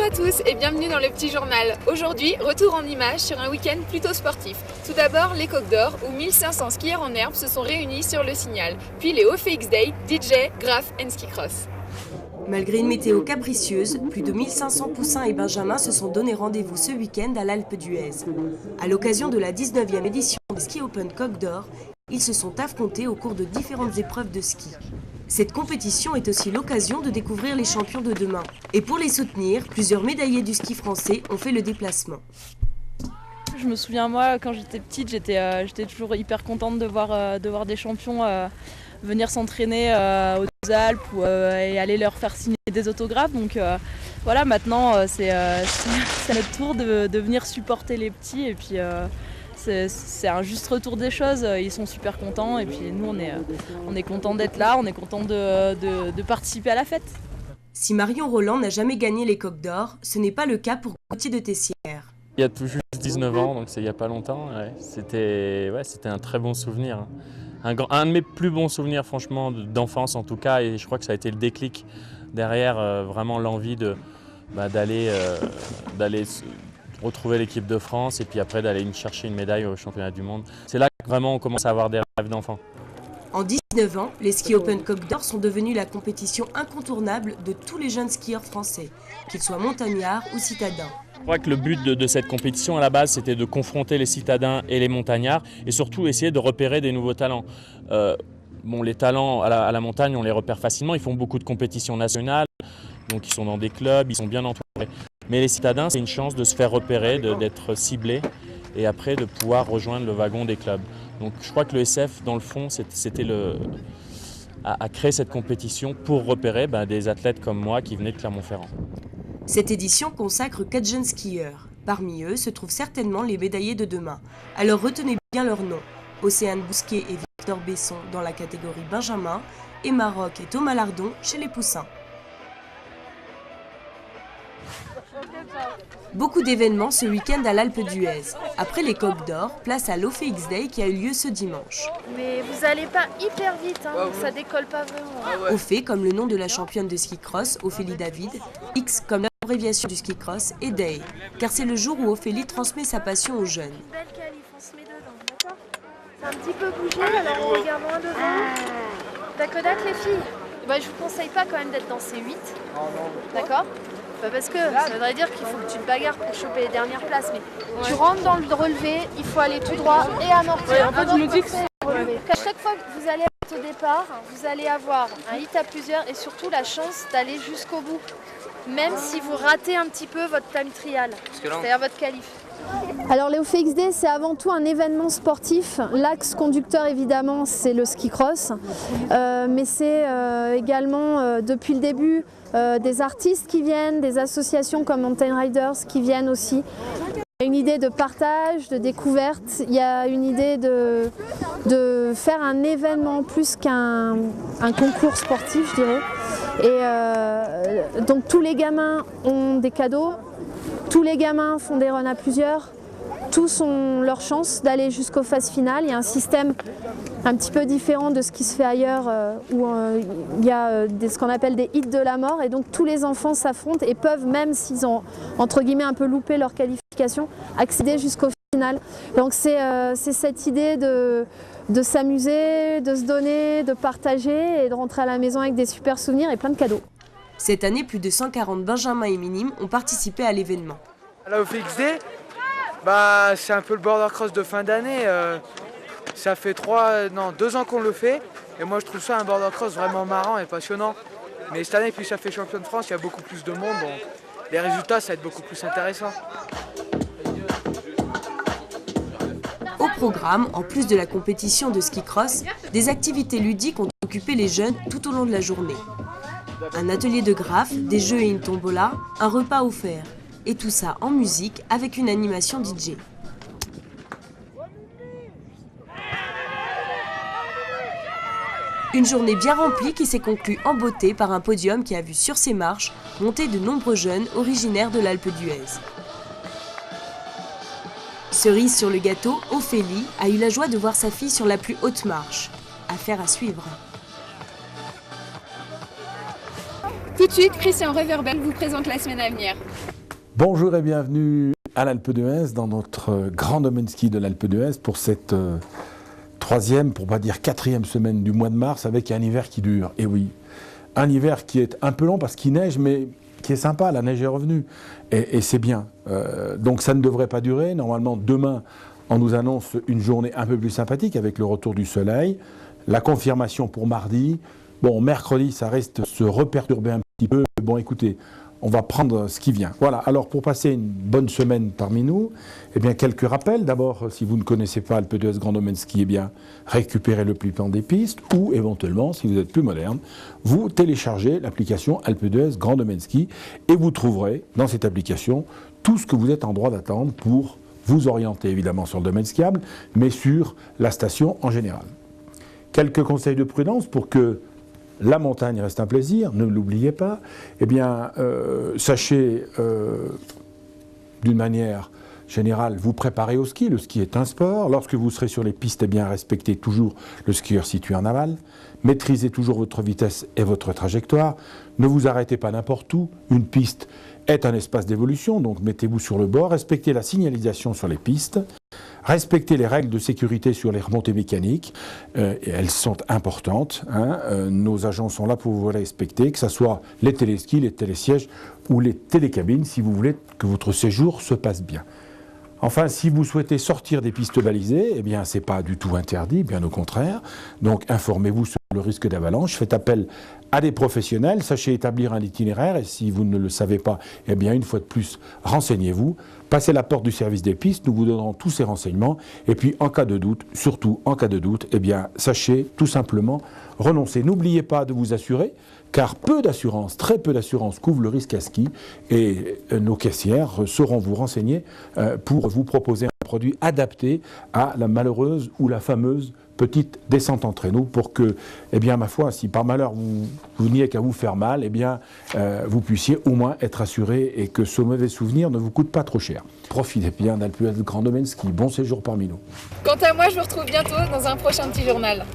à tous et bienvenue dans le petit journal. Aujourd'hui, retour en images sur un week-end plutôt sportif. Tout d'abord, les Coqs d'Or où 1500 skieurs en herbe se sont réunis sur le Signal. Puis les OFX Day, DJ, Graph and Ski Cross. Malgré une météo capricieuse, plus de 1500 poussins et benjamins se sont donné rendez-vous ce week-end à l'Alpe d'Huez. À l'occasion de la 19e édition des Ski Open Coqs d'Or, ils se sont affrontés au cours de différentes épreuves de ski. Cette compétition est aussi l'occasion de découvrir les champions de demain. Et pour les soutenir, plusieurs médaillés du ski français ont fait le déplacement. Je me souviens, moi, quand j'étais petite, j'étais toujours hyper contente de voir des champions venir s'entraîner aux Alpes et aller leur faire signer des autographes. Donc voilà, maintenant, c'est notre tour de venir supporter les petits. Et puis, c'est un juste retour des choses. Ils sont super contents. Et puis, nous, on est contents d'être là. On est contents de participer à la fête. Si Marion Roland n'a jamais gagné les Coqs d'Or, ce n'est pas le cas pour Gauthier de Tessières. Il y a tout juste 19 ans, donc c'est il n'y a pas longtemps. Ouais. C'était un très bon souvenir. Un de mes plus bons souvenirs, franchement, d'enfance en tout cas. Et je crois que ça a été le déclic derrière, vraiment l'envie d'aller retrouver l'équipe de France et puis après d'aller chercher une médaille au championnat du monde. C'est là que vraiment on commence à avoir des rêves d'enfant. En 19 ans, les Ski Open Coqs d'Or sont devenus la compétition incontournable de tous les jeunes skieurs français, qu'ils soient montagnards ou citadins. Je crois que le but de cette compétition à la base, c'était de confronter les citadins et les montagnards et surtout essayer de repérer des nouveaux talents. Les talents à la montagne, on les repère facilement, ils font beaucoup de compétitions nationales, donc ils sont dans des clubs, ils sont bien entourés. Mais les citadins, c'est une chance de se faire repérer, d'être ciblés et après de pouvoir rejoindre le wagon des clubs. Donc je crois que le SF, dans le fond, c'était à créer cette compétition pour repérer des athlètes comme moi qui venaient de Clermont-Ferrand. Cette édition consacre 4 jeunes skieurs. Parmi eux se trouvent certainement les médaillés de demain. Alors retenez bien leurs noms. Océane Bousquet et Victor Besson dans la catégorie Benjamin, et Maroc et Thomas Lardon chez les poussins. Beaucoup d'événements ce week-end à l'Alpe d'Huez. Après les Coqs d'Or, place à l'OFX Day qui a eu lieu ce dimanche. Mais vous allez pas hyper vite, donc ça décolle pas vraiment. Ophé comme le nom de la championne de ski cross, Ophélie David, X comme l'abréviation du ski cross et Day, car c'est le jour où Ophélie transmet sa passion aux jeunes. Une belle qualif, on se met dedans, d'accord? C'est un petit peu bougé, alors on regarde loin devant. D'accord, les filles? Je vous conseille pas quand même d'être dans ces 8, d'accord? Parce que ça voudrait dire qu'il faut que tu te bagarres pour choper les dernières places. Mais tu rentres dans le relevé, il faut aller tout droit et amortir. Je me dis que à chaque fois que vous allez être au départ, vous allez avoir un hit à plusieurs et surtout la chance d'aller jusqu'au bout. Même si vous ratez un petit peu votre time trial, c'est-à-dire votre qualif. Alors les OFX Day, c'est avant tout un événement sportif. L'axe conducteur évidemment c'est le ski cross, mais c'est également depuis le début des artistes qui viennent, des associations comme Mountain Riders qui viennent aussi. Il y a une idée de partage, de découverte, il y a une idée de faire un événement plus qu'un concours sportif, je dirais. Et donc tous les gamins ont des cadeaux, tous les gamins font des runs à plusieurs, tous ont leur chance d'aller jusqu'aux phases finales. Il y a un système un petit peu différent de ce qui se fait ailleurs où il y a ce qu'on appelle des hits de la mort et donc tous les enfants s'affrontent et peuvent, même s'ils ont entre guillemets un peu loupé leur qualification, accéder jusqu'au final. Donc c'est cette idée de s'amuser, de se donner, de partager et de rentrer à la maison avec des super souvenirs et plein de cadeaux. Cette année, plus de 140 benjamins et minimes ont participé à l'événement. À la OFX Day, c'est un peu le border cross de fin d'année. Ça fait 2 ans qu'on le fait. Et moi, je trouve ça un border cross vraiment marrant et passionnant. Mais cette année, puis ça fait champion de France, il y a beaucoup plus de monde. Donc les résultats, ça va être beaucoup plus intéressant. Au programme, en plus de la compétition de ski cross, des activités ludiques ont occupé les jeunes tout au long de la journée. Un atelier de graphe, des jeux et une tombola, un repas offert. Et tout ça en musique avec une animation DJ. Une journée bien remplie qui s'est conclue en beauté par un podium qui a vu sur ses marches monter de nombreux jeunes originaires de l'Alpe d'Huez. Cerise sur le gâteau, Ophélie a eu la joie de voir sa fille sur la plus haute marche. Affaire à suivre. Tout de suite, Christian Reverbel vous présente la semaine à venir. Bonjour et bienvenue à l'Alpe d'Huez, dans notre grand domaine ski de l'Alpe d'Huez pour cette troisième, pour pas dire quatrième semaine du mois de mars, avec un hiver qui dure. Et oui, un hiver qui est un peu long parce qu'il neige, mais qui est sympa, la neige est revenue. Et c'est bien. Donc ça ne devrait pas durer. Normalement, demain, on nous annonce une journée un peu plus sympathique avec le retour du soleil. La confirmation pour mardi. Bon, mercredi, ça reste se reperturber un petit peu. Bon, écoutez, on va prendre ce qui vient. Voilà, alors pour passer une bonne semaine parmi nous, eh bien quelques rappels. D'abord, si vous ne connaissez pas Alpe d'Huez Grand Domaine Ski, eh bien récupérez le plan des pistes ou éventuellement, si vous êtes plus moderne, vous téléchargez l'application Alpe d'Huez Grand Domaine Ski et vous trouverez dans cette application tout ce que vous êtes en droit d'attendre pour vous orienter évidemment sur le domaine skiable, mais sur la station en général. Quelques conseils de prudence pour que la montagne reste un plaisir, ne l'oubliez pas. Eh bien, sachez d'une manière générale vous préparer au ski. Le ski est un sport. Lorsque vous serez sur les pistes, eh bien, respectez toujours le skieur situé en aval. Maîtrisez toujours votre vitesse et votre trajectoire. Ne vous arrêtez pas n'importe où. Une piste est un espace d'évolution, donc mettez-vous sur le bord. Respectez la signalisation sur les pistes. Respectez les règles de sécurité sur les remontées mécaniques, et elles sont importantes. Nos agents sont là pour vous respecter, que ce soit les téléskis, les télésièges ou les télécabines, si vous voulez que votre séjour se passe bien. Enfin, si vous souhaitez sortir des pistes balisées, eh bien, ce n'est pas du tout interdit, bien au contraire. Donc, informez-vous sur le risque d'avalanche, faites appel à des professionnels, sachez établir un itinéraire, et si vous ne le savez pas, eh bien, une fois de plus, renseignez-vous. Passez la porte du service des pistes, nous vous donnerons tous ces renseignements. Et puis, en cas de doute, surtout en cas de doute, eh bien, sachez tout simplement renoncer. N'oubliez pas de vous assurer, car peu d'assurance, très peu d'assurance couvre le risque à ski. Et nos caissières sauront vous renseigner pour vous proposer un produit adapté à la malheureuse ou la fameuse petite descente en traîneau pour que, eh bien, ma foi, si par malheur vous n'y êtes qu'à vous faire mal, eh bien, vous puissiez au moins être assuré et que ce mauvais souvenir ne vous coûte pas trop cher. Profitez bien d'Alpe d'Huez Grand Domaine Ski. Bon séjour parmi nous. Quant à moi, je vous retrouve bientôt dans un prochain petit journal.